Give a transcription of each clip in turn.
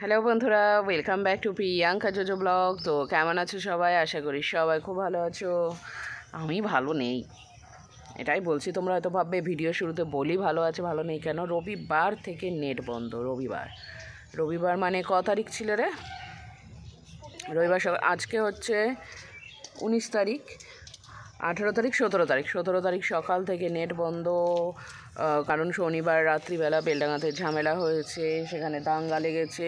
Hello বন্ধুরা, welcome back to Priyanka JoJo blog. তো কেমন আছো সবাই? আশা করি সবাই খুব ভালো আছো। আমি ভালো নেই, এটাই বলছি। তোমরা হয়তো ভাববে ভিডিও শুরুতে বলি ভালো আছে, ভালো নেই কেন। রবিবার থেকে নেট বন্ধ। রবিবার মানে ক তারিখ ছিল রে? রবিবার আজকে হচ্ছে 19 তারিখ, 18 তারিখ, 17 তারিখ সকাল থেকে নেট বন্ধ। কারণ শনিবার রাত্রিবেলা বেলডাঙাতে ঝামেলা হয়েছে, সেখানে দাঙ্গা লেগেছে।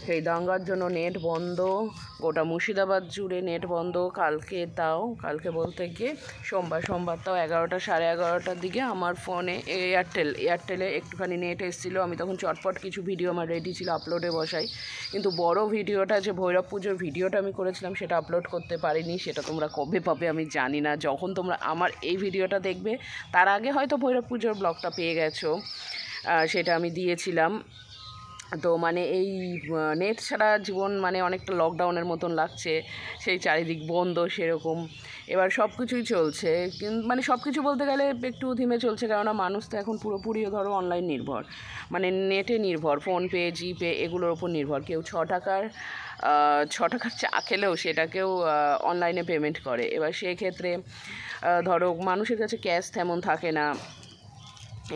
সেই দাঙ্গার জন্য নেট বন্ধ। গোটা মুর্শিদাবাদ জুড়ে নেট বন্ধ। কালকে বলতে গিয়ে সোমবার তাও 11টা সাড়ে 11টার দিকে আমার ফোনে এয়ারটেলে একটুখানি নেট এসেছিলো। আমি তখন চটপট কিছু ভিডিও আমার রেডি ছিল, আপলোডে বসাই। কিন্তু বড় ভিডিওটা, যে ভৈরব পুজোর ভিডিওটা আমি করেছিলাম, সেটা আপলোড করতে পারিনি। সেটা তোমরা কবে পাবে আমি জানি না। যখন তোমরা আমার এই ভিডিওটা দেখবে তার আগে হয়তো ভৈরব পুজোর ব্লগটা পেয়ে গেছো। সেটা আমি দিয়েছিলাম। তো মানে এই নেট ছাড়া জীবন মানে অনেকটা লকডাউনের মতন লাগছে। সেই চারিদিক বন্ধ সেরকম। এবার সব কিছুই চলছে, কিন্তু মানে সব কিছু বলতে গেলে একটু ধিমে চলছে, কেননা মানুষ তো এখন পুরোপুরি ধরো অনলাইন নির্ভর, মানে নেটে নির্ভর। ফোনপে, জিপে এগুলোর ওপর নির্ভর। কেউ 6 টাকার চা খেলেও সেটাকেও অনলাইনে পেমেন্ট করে। এবার সেক্ষেত্রে ধরো মানুষের কাছে ক্যাশ তেমন থাকে না,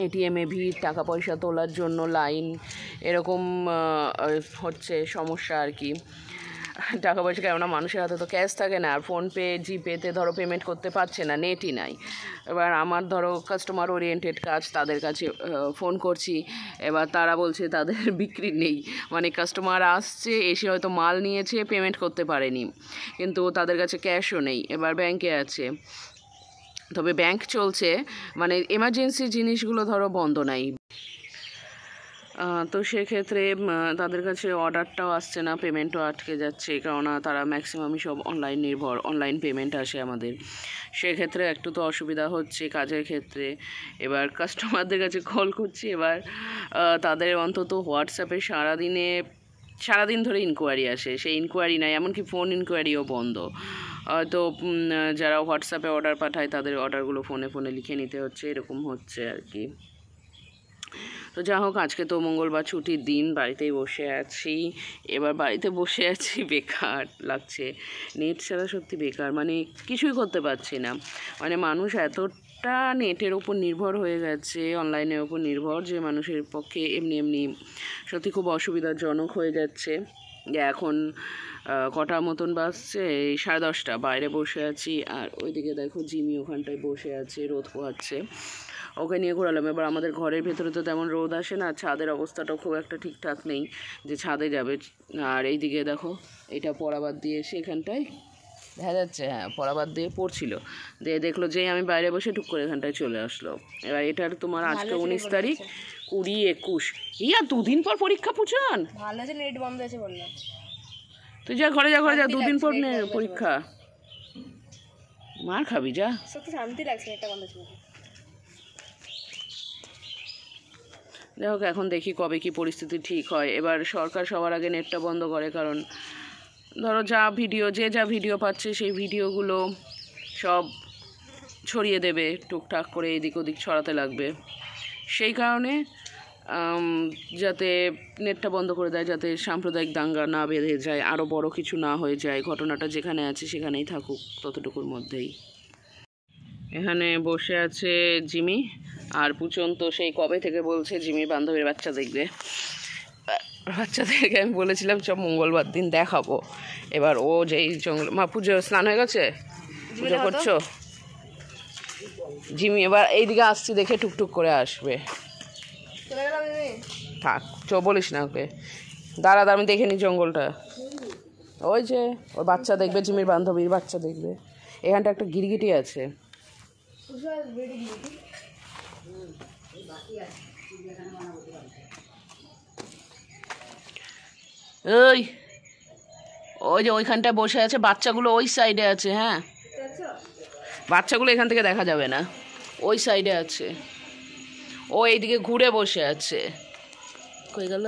এটিএমে ভিড়, টাকা পয়সা তোলার জন্য লাইন, এরকম হচ্ছে সমস্যা আর কি। টাকা পয়সা, কেননা মানুষের হাতে তো ক্যাশ থাকে না। আর ফোনপে, জিপেতে ধরো পেমেন্ট করতে পারছে না, নেটই নাই। এবার আমার ধরো কাস্টমার ওরিয়েন্টেড কাজ, তাদের কাছে ফোন করছি। এবার তারা বলছে তাদের বিক্রি নেই, মানে কাস্টমার আসছে, এসে হয়তো মাল নিয়েছে, পেমেন্ট করতে পারেনি, কিন্তু তাদের কাছে ক্যাশও নেই। এবার ব্যাংকে আছে, তবে ব্যাংক চলছে, মানে এমার্জেন্সি জিনিসগুলো ধরো বন্ধ নাই। তো সেক্ষেত্রে তাদের কাছে অর্ডারটাও আসছে না, পেমেন্টও আটকে যাচ্ছে, কেননা তারা ম্যাক্সিমামই সব অনলাইন নির্ভর, অনলাইন পেমেন্ট আসে আমাদের। সেক্ষেত্রে একটু তো অসুবিধা হচ্ছে কাজের ক্ষেত্রে। এবার কাস্টমারদের কাছে কল করছি, এবার তাদের অন্তত হোয়াটসঅ্যাপে সারাদিন ধরে ইনকোয়ারি আসে, সেই ইনকোয়ারি নাই, এমনকি ফোন ইনকোয়ারিও বন্ধ। তো যারা হোয়াটসঅ্যাপে অর্ডার পাঠায় তাদের অর্ডারগুলো ফোনে লিখে নিতে হচ্ছে, এরকম হচ্ছে আর কি। তো যা হোক, আজকে তো মঙ্গলবার, ছুটির দিন, বাড়িতেই বসে আছি। এবার বাড়িতে বসে আছি, বেকার লাগছে। নেট ছাড়া সত্যি বেকার, মানে কিছুই করতে পারছি না। মানে মানুষ এতটা নেটের ওপর নির্ভর হয়ে গেছে, অনলাইনের ওপর নির্ভর, যে মানুষের পক্ষে এমনি সত্যি খুব অসুবিধাজনক হয়ে যাচ্ছে। যে এখন কটা মতন বাজছে, 10:30, বাইরে বসে আছি। আর ওইদিকে দেখো জিমি ওখানটায় বসে আছে, রোদ পোহাচ্ছে, ওকে নিয়ে ঘোরালাম। এবার আমাদের ঘরের ভেতরে তো তেমন রোদ আসে না, ছাদের অবস্থাটাও খুব একটা ঠিকঠাক নেই যে ছাদে যাবে। আর এইদিকে দেখো, এটা পড়াবাদ দিয়ে এসে এখানটায় দেখা যাচ্ছে, হ্যাঁ পড়াবাদ দিয়ে পড়ছিল, দিয়ে দেখলো যেই আমি বাইরে বসে টুক করে এখানটায় চলে আসলো। এবার এটার তোমার আজকে 19 তারিখ, 20, 21, ইয়া 2 দিন পর পরীক্ষা। পুছান ভালো আছে, নেট বন্ধ আছে বললাম। তুই যা ঘরে যা, 2 দিন পর পরীক্ষা। মার খাবি, যা। সত্যি শান্তি লাগছে নেটটা বন্ধ ছিল। যাই হোক, এখন দেখি কবে কি পরিস্থিতি ঠিক হয়। এবার সরকার সবার আগে নেটটা বন্ধ করে, কারণ ধরো যা ভিডিও পাচ্ছে সেই ভিডিওগুলো সব ছড়িয়ে দেবে, টুকটাক করে এদিক ওদিক ছড়াতে লাগবে। সেই কারণে যাতে নেটটা বন্ধ করে দেয়, যাতে সাম্প্রদায়িক দাঙ্গা না বেঁধে যায়, আরও বড় কিছু না হয়ে যায়, ঘটনাটা যেখানে আছে সেখানেই থাকুক, ততটুকুর মধ্যেই। এখানে বসে আছে জিমি, আর পুচন তো সেই কবে থেকে বলছে জিমির বান্ধবীর বাচ্চা দেখবে। বাচ্চাদেরকে আমি বলেছিলাম সব মঙ্গলবার দিন দেখাবো। এবার ও যেই জঙ্গল, মা পুজো স্নান হয়ে গেছে, পুজো করছো? জিমি এবার এইদিকে আসছি দেখে টুকটুক করে আসবে। থাক, বলিস না ওকে, দাঁড়া আমি দেখে নি জঙ্গলটা। ওই যে ওর বাচ্চা দেখবে, জিমির বান্ধবীর বাচ্চা দেখবে। এখানটা একটা গিরগিটি আছে। ওই যে ওইখানটায় বসে আছে, বাচ্চাগুলো ওই সাইডে আছে। হ্যাঁ, বাচ্চাগুলো এখান থেকে দেখা যাবে না, ওই সাইডে আছে। ও এইদিকে ঘুরে বসে আছে। কই গেল?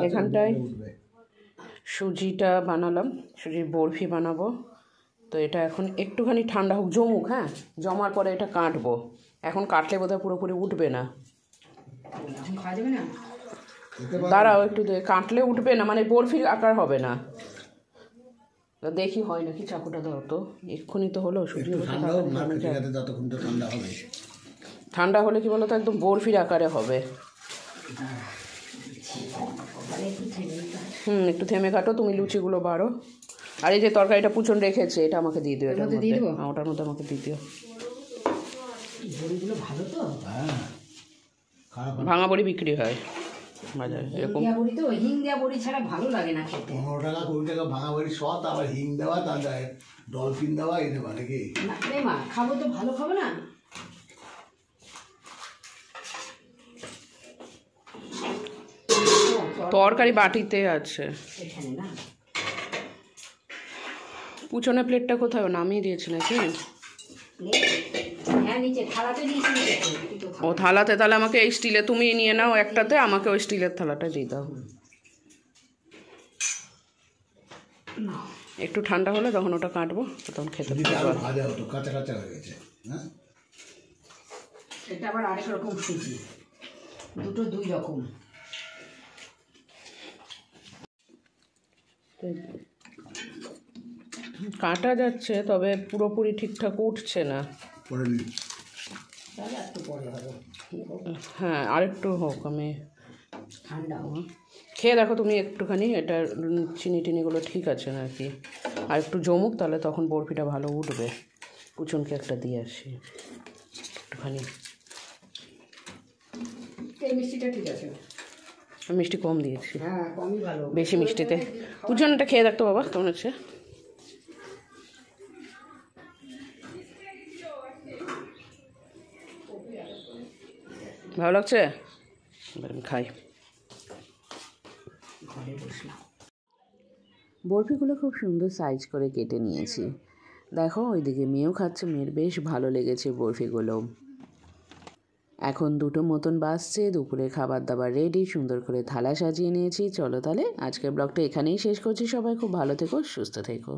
এখানটায় সুজিটা বানালাম, সুজির বরফি বানাবো। তো এটা এখন একটুখানি ঠান্ডা হোক, জমুক। হ্যাঁ, জমার পরে এটা কাটবো। এখন কাটলে বোধহয় পুরোপুরি উঠবে না। দাঁড়াও একটু, কাটলে উঠবে না, মানে বরফির আকার হবে না। দেখি হয় নাকি, চাকুটা দাও তো। এক্ষুনি তো হলো, সুজি ঠান্ডা হলে কি বলতো একদম বরফির আকারে হবে। একটু থেমে কাটো, তুমি লুচিগুলো বাড়ো। আর এই যে তরকারিটা পুচন রেখেছে, এটা আমাকে দিয়ে দিও। এটার মধ্যে ওটার মধ্যে আমাকে দিয়ে দিও। ভাঙা বড়ি বিক্রি হয় বাজারে, এরকম হিং দেওয়া বড়ি ছাড়া ভালো লাগে না খেতে। 15 টাকা 20 টাকা ভাঙা বড়ি সৎ, আবার হিং দেওয়া, তার ডলফিন দেওয়া, এই দেওয়া নাকি? মা খাবো তো ভালো খাবো না। তরকারি বাটিতে আছে। এখানে না পুচনের প্লেটটা কোথায়, নামিয়ে দিয়েছে নাকি? হ্যাঁ, নিচে থালাতে দিয়েছি। ও থালাতে, তাহলে আমাকে এই স্টিলে তুমি নিয়ে নাও একটাতে, আমাকে ওই স্টিলের থালাটা দিয়ে দাও। একটু ঠান্ডা হলে তখন ওটা কাটবো, তখন খেতে পারবো। ভাজা হতো, কাঁচা কাঁচা হয়ে গেছে। হ্যাঁ, এটা আবার আরেক রকম সুজি, দুটো দুই রকম। কাটা যাচ্ছে, তবে পুরোপুরি ঠিকঠাক উঠছে না। তাহলে একটু পরে হবে। হ্যাঁ, আরেকটু হোক, আমি ঠান্ডা হোক। খেয়ে দেখো তুমি একটুখানি, এটা চিনি টিনিগুলো ঠিক আছে নাকি। আর একটু জমুক, তাহলে তখন বরফিটা ভালো উঠবে। পুচনকে একটা দিয়ে আসি একটুখানি। এই মিষ্টিটা ঠিক আছে, আমি মিষ্টি কম দিয়েছি। হ্যাঁ কমই ভালো। বেশি মিষ্টিতে পুচনটা খেয়ে দেখতো বাবা, কেমন আছে। ভালো লাগছে, এবার আমি খাই। বরফিগুলো খুব সুন্দর সাইজ করে কেটে নিয়েছি। দেখো ওইদিকে মেয়েও খাচ্ছে, মেয়ের বেশ ভালো লেগেছে বরফিগুলো। এখন 2টো মতন বাজছে, দুপুরে খাবার দাবার রেডি, সুন্দর করে থালা সাজিয়ে নিয়েছি। চলো তাহলে আজকের ব্লগটা এখানেই শেষ করছি। সবাই খুব ভালো থেকো, সুস্থ থেকো।